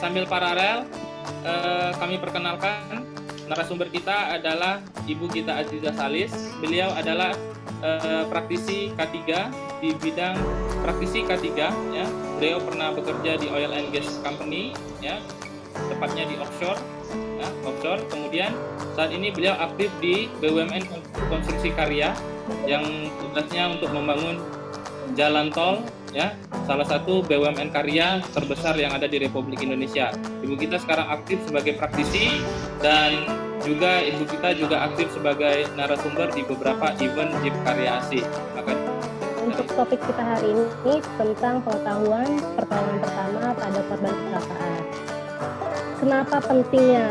sambil paralel kami perkenalkan narasumber kita adalah Ibu Gita Aziza Salis. Beliau adalah praktisi K3 di bidang praktisi K3 ya. Beliau pernah bekerja di oil and gas company ya, tepatnya di offshore ya, offshore. Kemudian saat ini beliau aktif di BUMN Konstruksi Karya yang tugasnya untuk membangun jalan tol ya, salah satu BUMN karya terbesar yang ada di Republik Indonesia. Ibu kita sekarang aktif sebagai praktisi dan juga Ibu kita juga aktif sebagai narasumber di beberapa event JIP Karya ASI. Untuk topik kita hari ini tentang pengetahuan pertolongan pertama pada korban kecelakaan. Kenapa pentingnya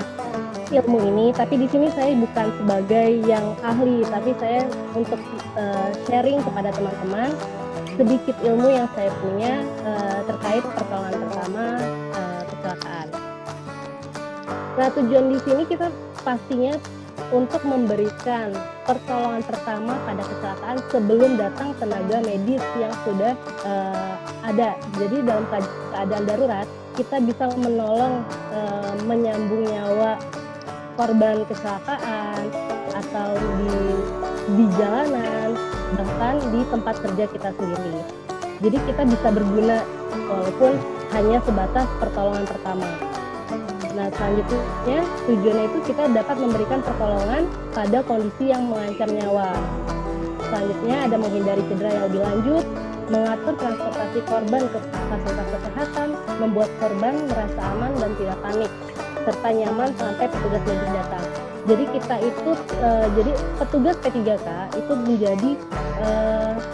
ilmu ini? Tapi di sini saya bukan sebagai yang ahli, tapi saya untuk sharing kepada teman-teman sedikit ilmu yang saya punya terkait pertolongan pertama kecelakaan. Nah, tujuan di sini kita pastinya untuk memberikan pertolongan pertama pada kecelakaan sebelum datang tenaga medis yang sudah ada. Jadi dalam keadaan darurat kita bisa menolong menyambung nyawa korban kecelakaan atau di jalanan, bahkan di tempat kerja kita sendiri. Jadi kita bisa berguna walaupun hanya sebatas pertolongan pertama. Nah, selanjutnya tujuannya itu kita dapat memberikan pertolongan pada kondisi yang mengancam nyawa. Selanjutnya ada menghindari cedera yang lebih lanjut, mengatur transportasi korban ke fasilitas kesehatan, membuat korban merasa aman dan tidak panik, serta nyaman sampai petugas medis datang. Jadi kita itu, jadi petugas P3K itu menjadi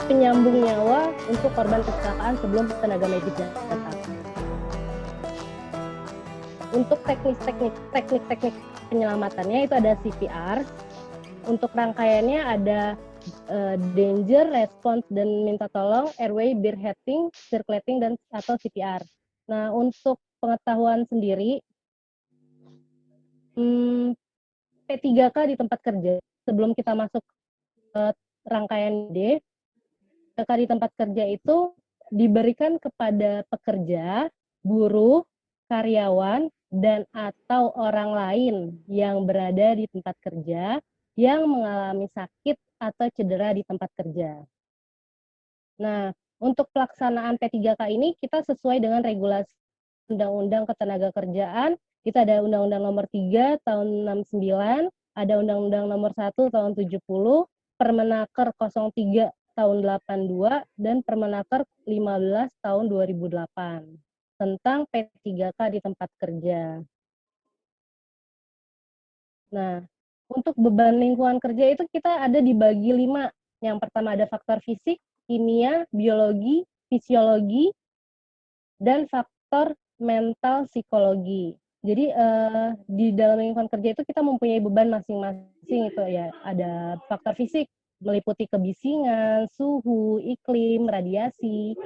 penyambung nyawa untuk korban kecelakaan sebelum tenaga medis datang. Untuk teknik penyelamatannya itu ada CPR. Untuk rangkaiannya ada danger, response, dan minta tolong, airway, breathing, circulating, dan atau CPR. Nah, untuk pengetahuan sendiri, P3K di tempat kerja, sebelum kita masuk ke rangkaian D, P3K di tempat kerja itu diberikan kepada pekerja, buruh, karyawan, dan atau orang lain yang berada di tempat kerja yang mengalami sakit atau cedera di tempat kerja. Nah, untuk pelaksanaan P3K ini kita sesuai dengan regulasi Undang-Undang Ketenagakerjaan. Kita ada Undang-Undang Nomor 3 Tahun 69, ada Undang-Undang Nomor 1 Tahun 70, Permenaker 03 Tahun 82, dan Permenaker 15 Tahun 2008 tentang P3K di tempat kerja. Nah, untuk beban lingkungan kerja itu kita ada dibagi 5. Yang pertama ada faktor fisik, kimia, biologi, fisiologi, dan faktor mental psikologi. Jadi di dalam lingkungan kerja itu kita mempunyai beban masing-masing itu ya. Ada faktor fisik meliputi kebisingan, suhu, iklim, radiasi,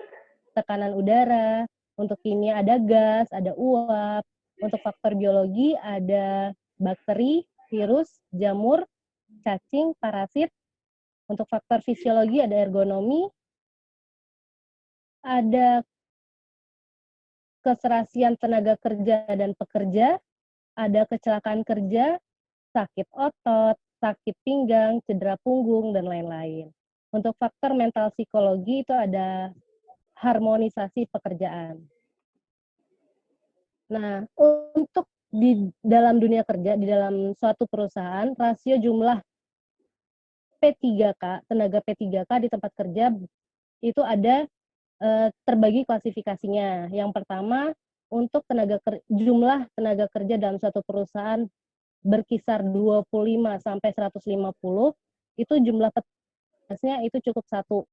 tekanan udara. Untuk kimia ada gas, ada uap. Untuk faktor biologi ada bakteri, virus, jamur, cacing, parasit. Untuk faktor fisiologi ada ergonomi, ada keserasian tenaga kerja dan pekerja, ada kecelakaan kerja, sakit otot, sakit pinggang, cedera punggung, dan lain-lain. Untuk faktor mental psikologi itu ada harmonisasi pekerjaan. Nah, untuk di dalam dunia kerja, di dalam suatu perusahaan, rasio jumlah P3K, tenaga P3K di tempat kerja itu ada terbagi klasifikasinya. Yang pertama, untuk jumlah tenaga kerja dalam suatu perusahaan berkisar 25 sampai 150, itu jumlah petugasnya itu cukup 1.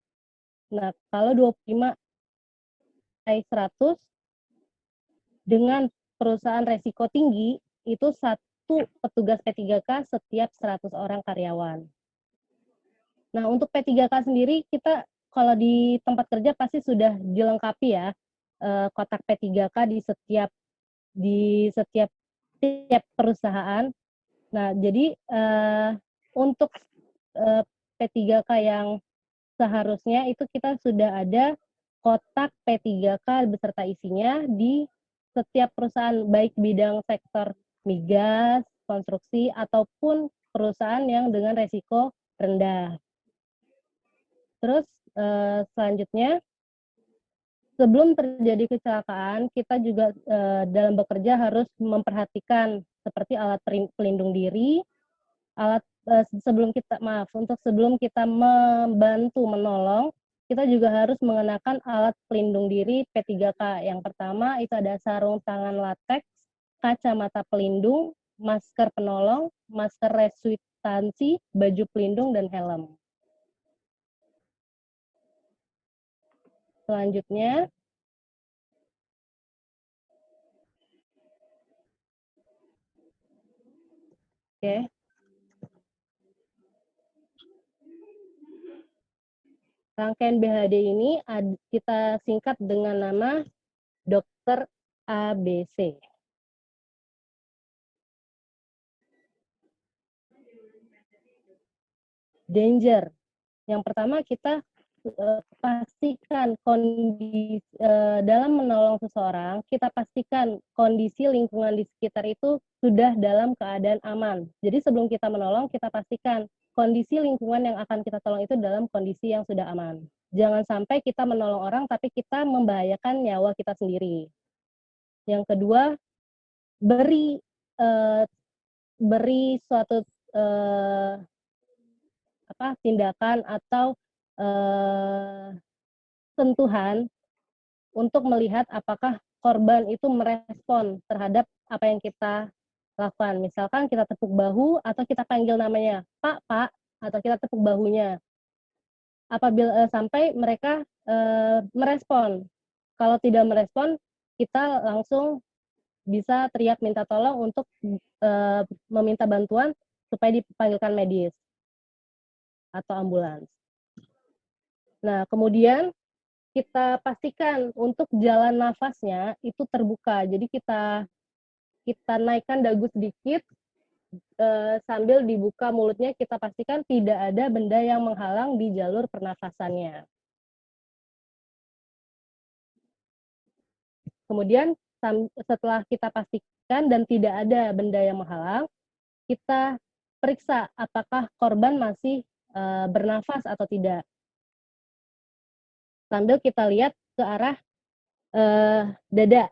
Nah, kalau 25 sampai 100 dengan perusahaan resiko tinggi, itu 1 petugas P3K setiap 100 orang karyawan. Nah, untuk P3K sendiri kita kalau di tempat kerja pasti sudah dilengkapi ya, kotak P3K di setiap perusahaan. Nah, jadi untuk P3K yang seharusnya itu kita sudah ada kotak P3K beserta isinya di setiap perusahaan baik bidang sektor migas, konstruksi, ataupun perusahaan yang dengan resiko rendah. Terus selanjutnya, sebelum terjadi kecelakaan, kita juga dalam bekerja harus memperhatikan seperti alat pelindung diri, sebelum kita membantu menolong, kita juga harus mengenakan alat pelindung diri P3K. Yang pertama itu ada sarung tangan latex, kacamata pelindung, masker penolong, masker reswitansi, baju pelindung, dan helm. Selanjutnya, oke. Rangkaian BHD ini kita singkat dengan nama Dokter ABC. Danger. Yang pertama kita pastikan kondisi dalam menolong seseorang, kita pastikan kondisi lingkungan di sekitar itu sudah dalam keadaan aman. Jadi sebelum kita menolong, kita pastikan kondisi lingkungan yang akan kita tolong itu dalam kondisi yang sudah aman. Jangan sampai kita menolong orang tapi kita membahayakan nyawa kita sendiri. Yang kedua, beri suatu tindakan atau sentuhan untuk melihat apakah korban itu merespon terhadap apa yang kita lakukan. Misalkan kita tepuk bahu atau kita panggil namanya, Pak, Pak, atau kita tepuk bahunya. Apabila sampai mereka merespon. Kalau tidak merespon, kita langsung bisa teriak minta tolong untuk meminta bantuan supaya dipanggilkan medis atau ambulans. Nah, kemudian kita pastikan untuk jalan nafasnya itu terbuka. Jadi kita naikkan dagu sedikit sambil dibuka mulutnya, kita pastikan tidak ada benda yang menghalang di jalur pernafasannya. Kemudian setelah kita pastikan dan tidak ada benda yang menghalang, kita periksa apakah korban masih bernafas atau tidak. Sambil kita lihat ke arah dada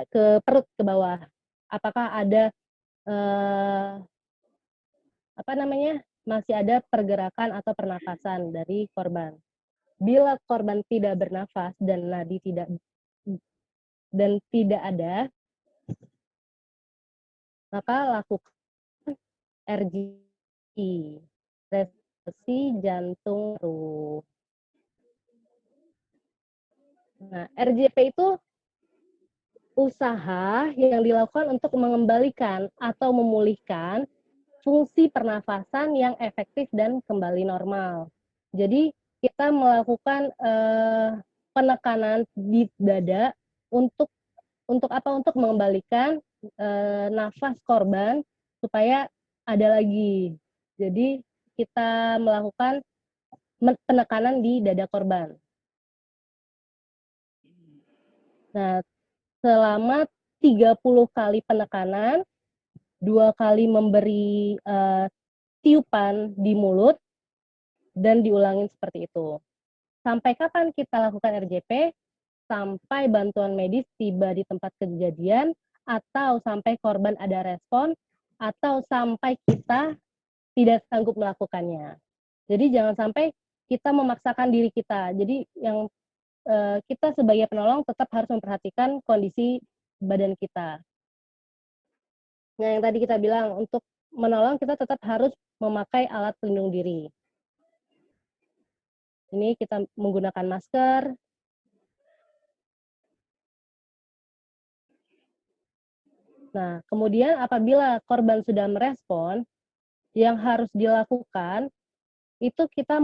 ke perut ke bawah. Apakah ada masih ada pergerakan atau pernafasan dari korban. Bila korban tidak bernafas dan nadi tidak ada, maka lakukan RGP, respirasi jantung paru. Nah, RJP itu usaha yang dilakukan untuk mengembalikan atau memulihkan fungsi pernafasan yang efektif dan kembali normal. Jadi kita melakukan penekanan di dada untuk apa? Untuk mengembalikan nafas korban supaya ada lagi. Jadi kita melakukan penekanan di dada korban. Nah, selama 30 kali penekanan, 2 kali memberi tiupan di mulut, dan diulangin seperti itu. Sampai kapan kita lakukan RJP? Sampai bantuan medis tiba di tempat kejadian, atau sampai korban ada respon, atau sampai kita tidak sanggup melakukannya. Jadi jangan sampai kita memaksakan diri kita. Jadi yang kita sebagai penolong tetap harus memperhatikan kondisi badan kita. Nah, yang tadi kita bilang, untuk menolong kita tetap harus memakai alat pelindung diri. Ini kita menggunakan masker. Nah, kemudian apabila korban sudah merespon, yang harus dilakukan itu kita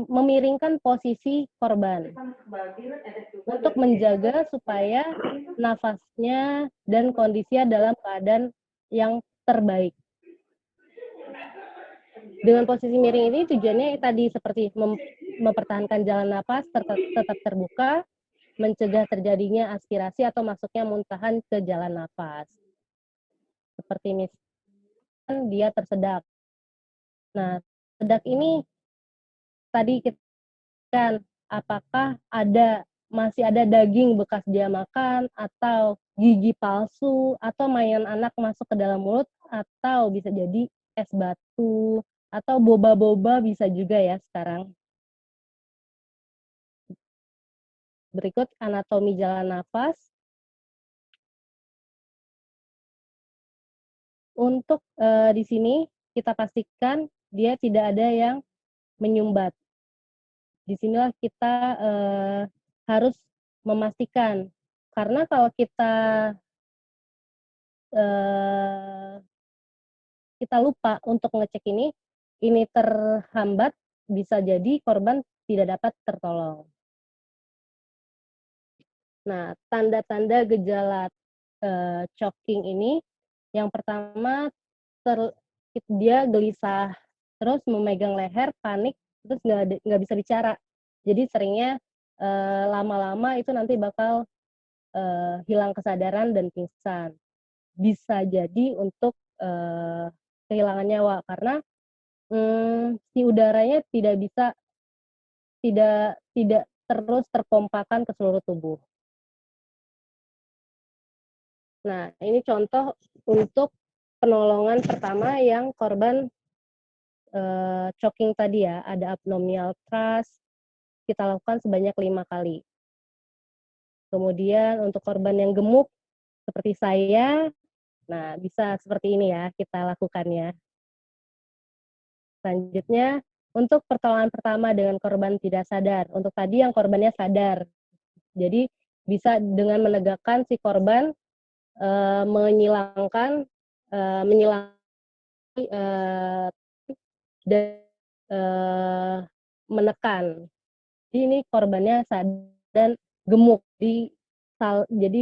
memiringkan posisi korban untuk menjaga supaya nafasnya dan kondisinya dalam keadaan yang terbaik. Dengan posisi miring ini tujuannya tadi seperti mempertahankan jalan nafas tetap terbuka, mencegah terjadinya aspirasi atau masuknya muntahan ke jalan nafas. Seperti misalkan dia tersedak. Nah, sedak ini tadi kita kan apakah masih ada daging bekas dia makan, atau gigi palsu, atau mainan anak masuk ke dalam mulut, atau bisa jadi es batu, atau boba-boba bisa juga ya sekarang. Berikut anatomi jalan nafas. Untuk di sini kita pastikan dia tidak ada yang menyumbat. Di sinilah kita harus memastikan, karena kalau eh, kita lupa untuk ngecek ini terhambat, bisa jadi korban tidak dapat tertolong. Nah, tanda-tanda gejala choking ini, yang pertama dia gelisah, terus memegang leher, panik, terus nggak bisa bicara. Jadi seringnya lama-lama itu nanti bakal hilang kesadaran dan pingsan. Bisa jadi untuk kehilangan nyawa karena si udaranya tidak terus terpompakan ke seluruh tubuh. Nah, ini contoh untuk penolongan pertama yang korban choking tadi ya, ada abdominal thrust, kita lakukan sebanyak 5 kali. Kemudian untuk korban yang gemuk seperti saya, nah bisa seperti ini ya kita lakukannya. Selanjutnya, untuk pertolongan pertama dengan korban tidak sadar. Untuk tadi yang korbannya sadar. Jadi bisa dengan menegakkan si korban menyilangkan dan menekan. Jadi ini korbannya sadar dan gemuk, jadi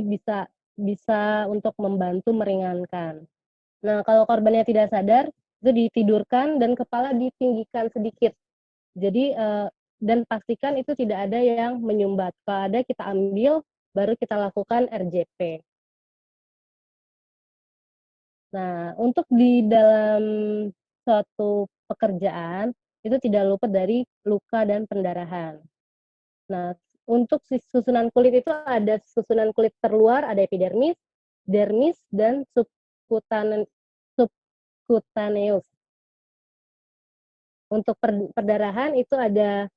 bisa untuk membantu meringankan. Nah, kalau korbannya tidak sadar, itu ditidurkan dan kepala ditinggikan sedikit. Jadi dan pastikan itu tidak ada yang menyumbat. Kalau ada kita ambil, baru kita lakukan RJP. Nah, untuk di dalam suatu pekerjaan itu tidak luput dari luka dan pendarahan. Nah, untuk susunan kulit itu ada susunan kulit terluar, ada epidermis, dermis, dan subcutaneous. Untuk perdarahan itu ada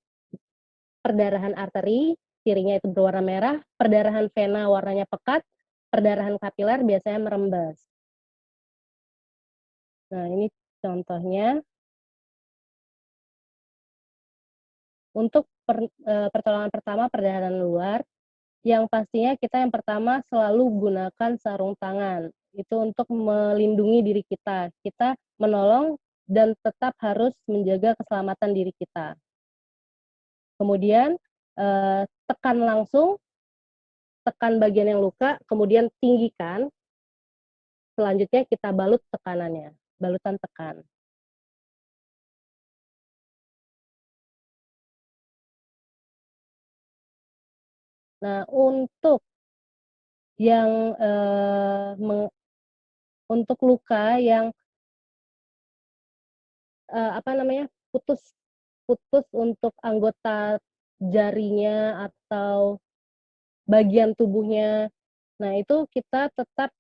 perdarahan arteri, cirinya itu berwarna merah, perdarahan vena warnanya pekat, perdarahan kapiler biasanya merembes. Nah, ini contohnya. Untuk pertolongan pertama perdarahan luar, yang pastinya kita yang pertama selalu gunakan sarung tangan. Itu untuk melindungi diri kita. Kita menolong dan tetap harus menjaga keselamatan diri kita. Kemudian tekan langsung, tekan bagian yang luka, kemudian tinggikan. Selanjutnya kita balut tekanannya, balutan tekan. Nah, untuk yang untuk luka yang putus untuk anggota jarinya atau bagian tubuhnya. Nah, itu kita tetap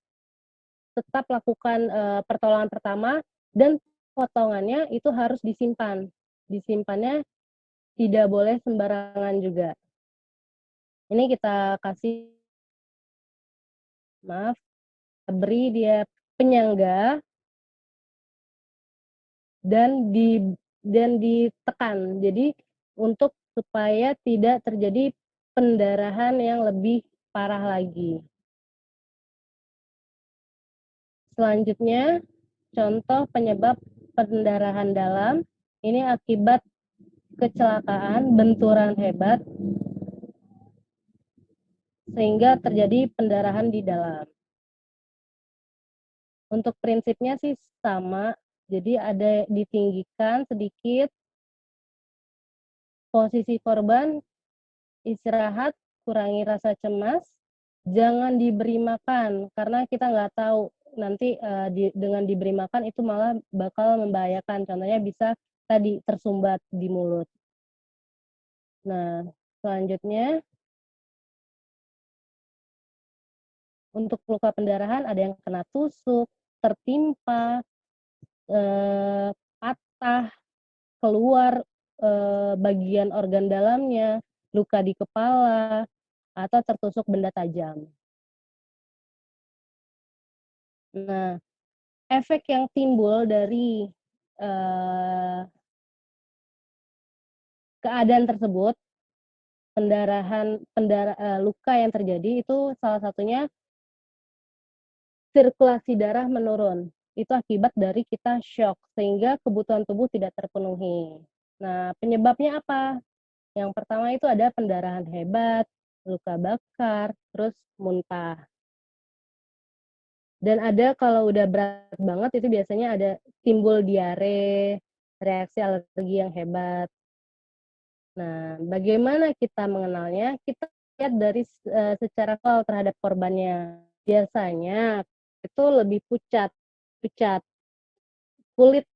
lakukan pertolongan pertama, dan potongannya itu harus disimpan. Disimpannya tidak boleh sembarangan juga. Ini kita beri dia penyangga dan ditekan. Jadi untuk supaya tidak terjadi pendarahan yang lebih parah lagi. Selanjutnya, contoh penyebab pendarahan dalam, ini akibat kecelakaan, benturan hebat, sehingga terjadi pendarahan di dalam. Untuk prinsipnya sih sama, jadi ada ditinggikan sedikit, posisi korban istirahat kurangi rasa cemas, jangan diberi makan karena kita nggak tahu nanti dengan diberi makan itu malah bakal membahayakan. Contohnya bisa tadi tersumbat di mulut. Nah, selanjutnya untuk luka pendarahan ada yang kena tusuk, tertimpa, patah, keluar bagian organ dalamnya, luka di kepala, atau tertusuk benda tajam. Nah, efek yang timbul dari keadaan tersebut, luka yang terjadi itu salah satunya sirkulasi darah menurun. Itu akibat dari kita syok, sehingga kebutuhan tubuh tidak terpenuhi. Nah, penyebabnya apa? Yang pertama itu ada pendarahan hebat, luka bakar, terus muntah. Dan ada kalau udah berat banget itu biasanya ada timbul diare, reaksi alergi yang hebat. Nah, bagaimana kita mengenalnya? Kita lihat dari secara visual terhadap korbannya. Biasanya itu lebih pucat. Kulit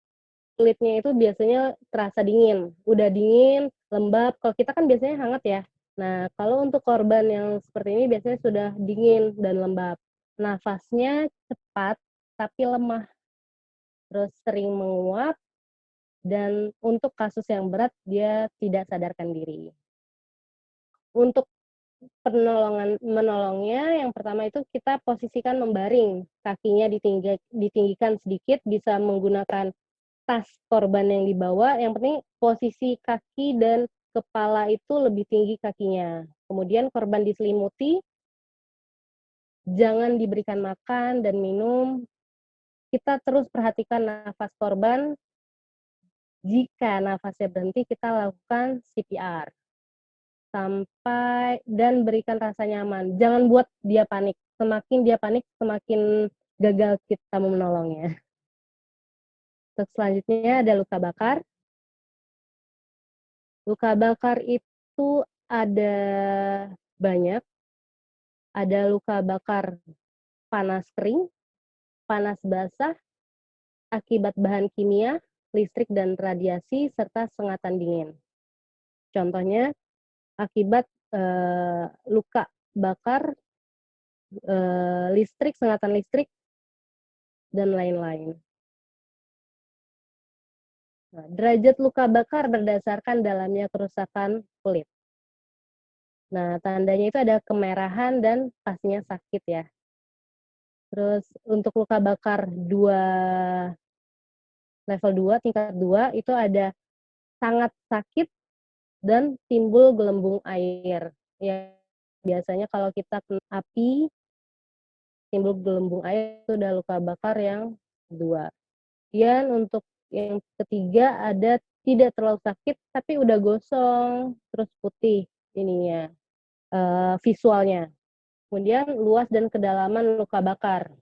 kulitnya itu biasanya terasa dingin. Udah dingin, lembab. Kalau kita kan biasanya hangat ya. Nah, kalau untuk korban yang seperti ini biasanya sudah dingin dan lembab. Nafasnya cepat tapi lemah, terus sering menguap, dan untuk kasus yang berat dia tidak sadarkan diri. Untuk menolongnya yang pertama itu kita posisikan membaring, kakinya ditinggikan sedikit, bisa menggunakan tas korban yang dibawa, yang penting posisi kaki dan kepala itu lebih tinggi kakinya. Kemudian korban diselimuti, jangan diberikan makan dan minum. Kita terus perhatikan nafas korban. Jika nafasnya berhenti, kita lakukan CPR sampai dan berikan rasa nyaman. Jangan buat dia panik. Semakin dia panik, semakin gagal kita menolongnya. Terus selanjutnya ada luka bakar. Luka bakar itu ada banyak. Ada luka bakar panas kering, panas basah, akibat bahan kimia, listrik dan radiasi, serta sengatan dingin. Contohnya, akibat luka bakar, listrik, sengatan listrik, dan lain-lain. Nah, derajat luka bakar berdasarkan dalamnya kerusakan kulit. Nah, tandanya itu ada kemerahan dan pastinya sakit ya. Terus untuk luka bakar level 2, tingkat 2, itu ada sangat sakit dan timbul gelembung air. Ya, biasanya kalau kita kena api, timbul gelembung air, itu udah luka bakar yang 2. Kemudian untuk yang ketiga ada tidak terlalu sakit tapi udah gosong terus putih ininya visualnya. Kemudian luas dan kedalaman luka bakar.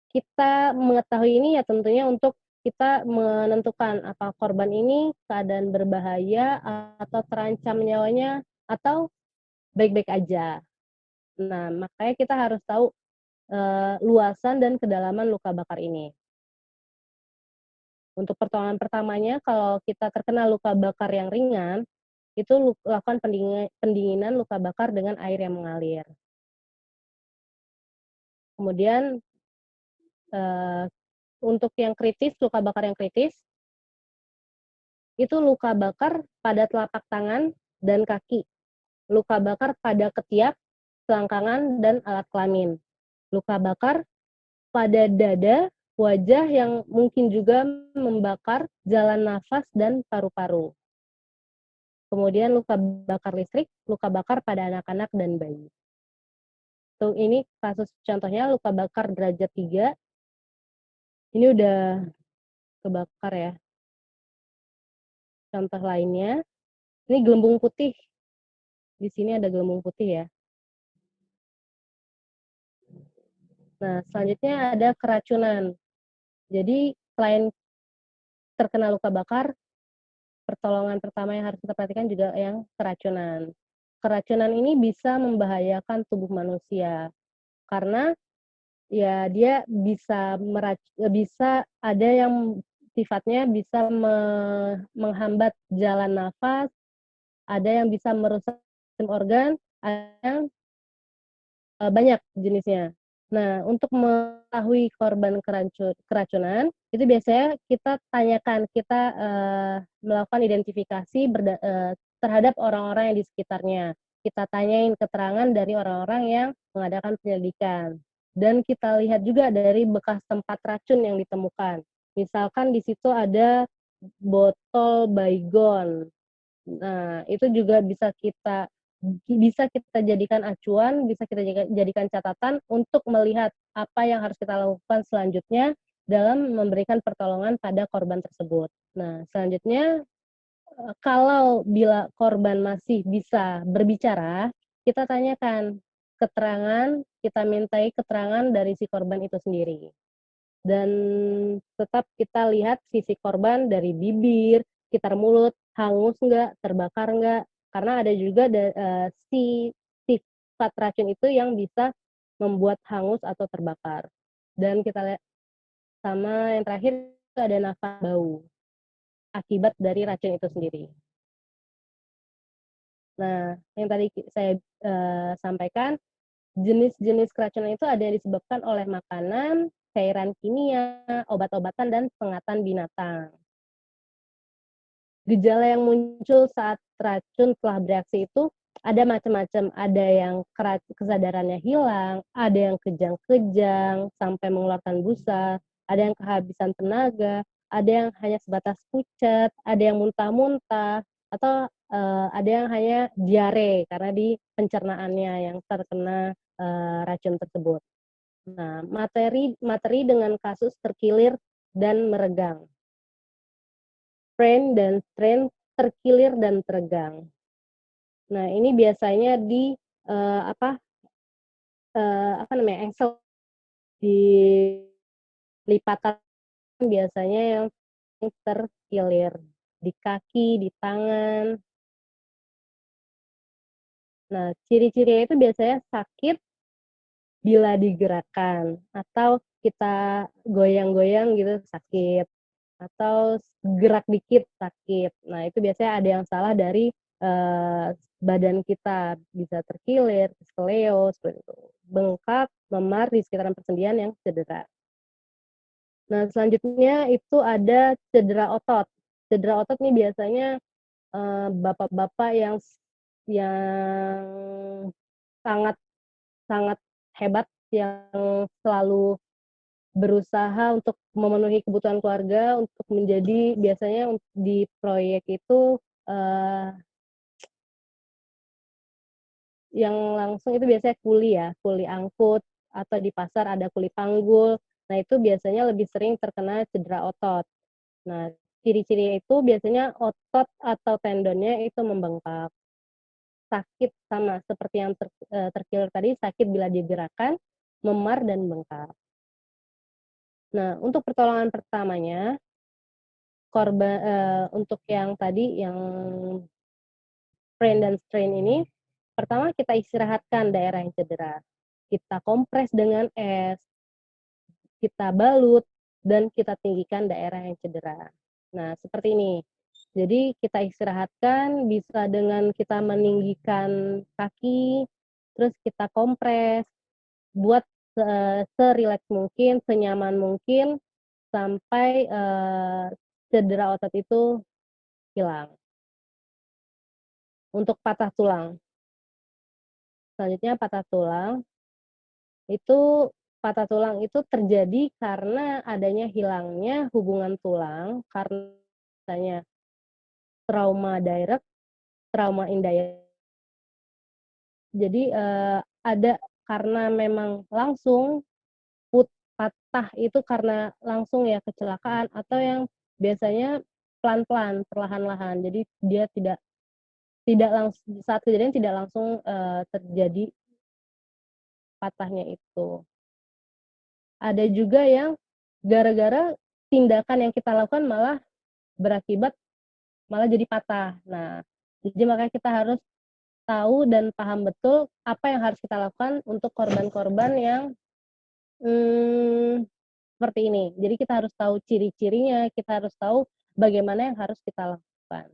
Kita mengetahui ini ya tentunya untuk kita menentukan apa korban ini keadaan berbahaya atau terancam nyawanya atau baik-baik aja. Nah, makanya kita harus tahu luasan dan kedalaman luka bakar ini. Untuk pertolongan pertamanya, kalau kita terkena luka bakar yang ringan, itu lakukan pendinginan luka bakar dengan air yang mengalir. Kemudian untuk yang kritis, luka bakar yang kritis, itu luka bakar pada telapak tangan dan kaki, luka bakar pada ketiak, selangkangan, dan alat kelamin, luka bakar pada dada, wajah yang mungkin juga membakar jalan nafas dan paru-paru. Kemudian luka bakar listrik, luka bakar pada anak-anak dan bayi. Tuh, ini kasus contohnya luka bakar derajat 3. Ini udah kebakar ya. Contoh lainnya, ini gelembung putih. Di sini ada gelembung putih ya. Nah, selanjutnya ada keracunan. Jadi, selain terkena luka bakar, pertolongan pertama yang harus kita perhatikan juga yang keracunan. Keracunan ini bisa membahayakan tubuh manusia karena ya dia bisa ada yang sifatnya bisa menghambat jalan nafas, ada yang bisa merusak sistem organ, ada yang banyak jenisnya. Nah, untuk mengetahui korban keracunan, itu biasanya kita tanyakan, kita, melakukan identifikasi terhadap orang-orang yang di sekitarnya. Kita tanyain keterangan dari orang-orang yang mengadakan penyelidikan. Dan kita lihat juga dari bekas tempat racun yang ditemukan. Misalkan di situ ada botol Baygon. Nah, itu juga bisa kita jadikan acuan, bisa kita jadikan catatan untuk melihat apa yang harus kita lakukan selanjutnya dalam memberikan pertolongan pada korban tersebut. Nah, selanjutnya, kalau bila korban masih bisa berbicara, kita tanyakan kita mintai keterangan dari si korban itu sendiri. Dan tetap kita lihat sisi korban dari bibir, sekitar mulut, hangus nggak, terbakar nggak, karena ada juga si sifat racun itu yang bisa membuat hangus atau terbakar. Dan kita lihat sama yang terakhir itu ada nafas bau, akibat dari racun itu sendiri. Nah, yang tadi saya sampaikan, jenis-jenis keracunan itu ada yang disebabkan oleh makanan, cairan kimia, obat-obatan, dan sengatan binatang. Gejala yang muncul saat racun telah bereaksi itu ada macam-macam. Ada yang kesadarannya hilang, ada yang kejang-kejang sampai mengeluarkan busa, ada yang kehabisan tenaga, ada yang hanya sebatas pucat, ada yang muntah-muntah, atau ada yang hanya diare karena di pencernaannya yang terkena racun tersebut. Nah, materi dengan kasus terkilir dan meregang. Strain dan strain, terkilir dan teregang. Nah, ini biasanya di engsel, di lipatan biasanya yang terkilir, di kaki, di tangan. Nah, ciri-cirinya itu biasanya sakit bila digerakkan, atau kita goyang-goyang gitu sakit, atau gerak dikit sakit. Nah, itu biasanya ada yang salah dari, badan kita, bisa terkilir, skoleo, seperti itu, bengkak, memar di sekitaran persendian yang cedera. Nah, selanjutnya itu ada cedera otot. Cedera otot nih biasanya, bapak-bapak yang sangat sangat hebat, yang selalu berusaha untuk memenuhi kebutuhan keluarga, untuk menjadi biasanya di proyek itu, yang langsung itu biasanya kuli ya, kuli angkut, atau di pasar ada kuli panggul. Nah, itu biasanya lebih sering terkena cedera otot. Nah, ciri-cirinya itu biasanya otot atau tendonnya itu membengkak. Sakit sama seperti yang terkilir tadi, sakit bila digerakkan, memar dan bengkak. Nah, untuk pertolongan pertamanya, untuk yang tadi, yang sprain dan strain ini, pertama kita istirahatkan daerah yang cedera. Kita kompres dengan es, kita balut, dan kita tinggikan daerah yang cedera. Nah, seperti ini. Jadi kita istirahatkan bisa dengan kita meninggikan kaki, terus kita kompres, buat serileks mungkin, senyaman mungkin, sampai cedera otot itu hilang. Untuk patah tulang. Selanjutnya patah tulang. Patah tulang itu terjadi karena adanya hilangnya hubungan tulang karena misalnya trauma direct, trauma indirect. Jadi, ada karena memang langsung, patah itu karena langsung ya kecelakaan, atau yang biasanya pelan-pelan, perlahan-lahan. Jadi dia tidak tidak langsung saat kejadian tidak langsung, terjadi patahnya itu. Ada juga yang gara-gara tindakan yang kita lakukan malah berakibat malah jadi patah. Nah, jadi makanya kita harus tahu dan paham betul apa yang harus kita lakukan untuk korban-korban yang seperti ini. Jadi kita harus tahu ciri-cirinya, kita harus tahu bagaimana yang harus kita lakukan.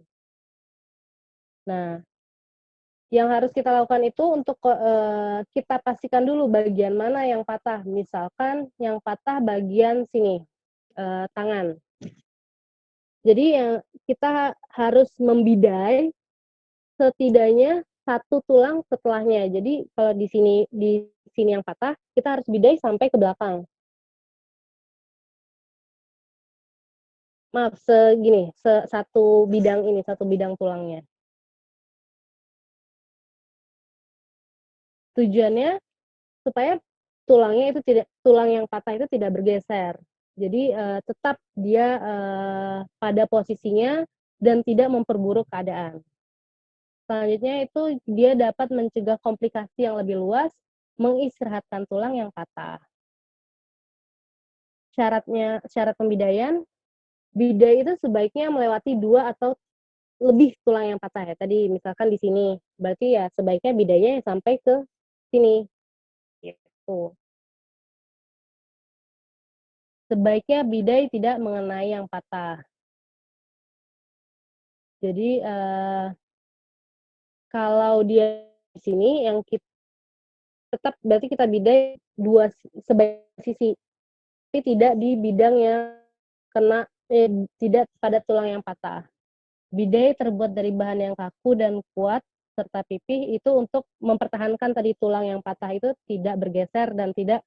Nah, yang harus kita lakukan itu untuk kita pastikan dulu bagian mana yang patah. Misalkan yang patah bagian sini, tangan. Jadi yang kita harus membidai setidaknya satu tulang setelahnya. Jadi kalau di sini yang patah, kita harus bidai sampai ke belakang. Maaf, satu bidang tulangnya. Tujuannya supaya tulang yang patah itu tidak bergeser. Jadi tetap dia pada posisinya dan tidak memperburuk keadaan. Selanjutnya itu dia dapat mencegah komplikasi yang lebih luas, mengistirahatkan tulang yang patah. Syarat pembidaian, bidai itu sebaiknya melewati 2 atau lebih tulang yang patah ya. Tadi misalkan di sini, berarti ya sebaiknya bidainya sampai ke sini. Gitu. Sebaiknya bidai tidak mengenai yang patah. Jadi kalau dia di sini yang tetap berarti kita bidai sebaik sisi, tapi tidak di bidang yang tidak pada tulang yang patah. Bidai terbuat dari bahan yang kaku dan kuat serta pipih itu untuk mempertahankan tadi tulang yang patah itu tidak bergeser dan tidak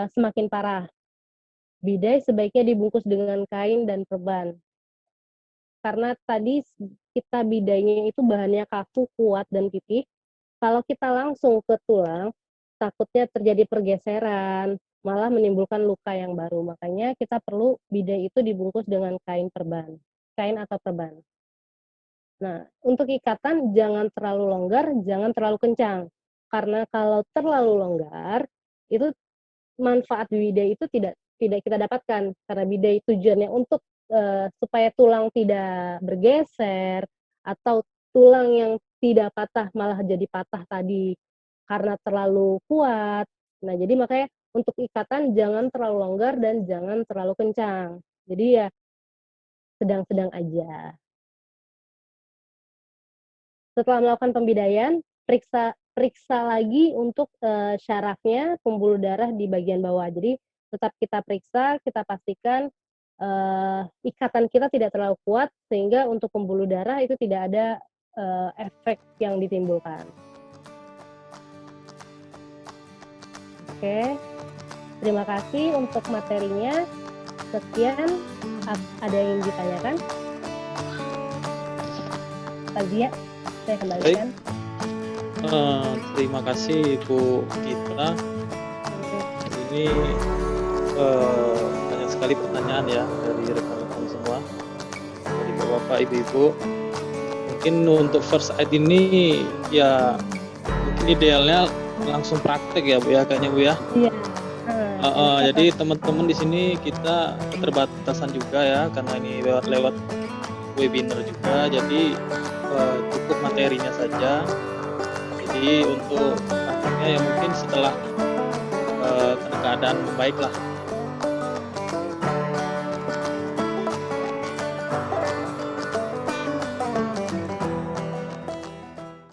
semakin parah. Bidai sebaiknya dibungkus dengan kain dan perban. Karena tadi kita bidainya itu bahannya kaku, kuat, dan pipih. Kalau kita langsung ke tulang, takutnya terjadi pergeseran, malah menimbulkan luka yang baru. Makanya kita perlu bidai itu dibungkus dengan kain atau perban. Nah, untuk ikatan jangan terlalu longgar, jangan terlalu kencang. Karena kalau terlalu longgar, itu manfaat bidai itu tidak kita dapatkan. Karena bidai tujuannya untuk supaya tulang tidak bergeser atau tulang yang tidak patah malah jadi patah tadi karena terlalu kuat. Nah, jadi makanya untuk ikatan jangan terlalu longgar dan jangan terlalu kencang. Jadi ya sedang-sedang aja. Setelah melakukan pembidaian, periksa lagi untuk syarafnya, pembuluh darah di bagian bawah. Jadi tetap kita periksa, kita pastikan ikatan kita tidak terlalu kuat sehingga untuk pembuluh darah itu tidak ada efek yang ditimbulkan. Oke, terima kasih untuk materinya. Sekian, ada yang ditanyakan? Fazia, saya kembalikan. Terima kasih Ibu Gita. Ini banyak sekali pertanyaan ya dari rekan-rekan semua, dari Bapak Ibu-Ibu. Mungkin untuk first aid ini ya mungkin idealnya langsung praktek ya Bu ya, kayaknya Bu ya. Iya. Jadi teman-teman di sini kita keterbatasan juga ya karena ini lewat webinar juga, jadi cukup materinya saja. Jadi untuk prakteknya ya mungkin setelah keadaan membaik lah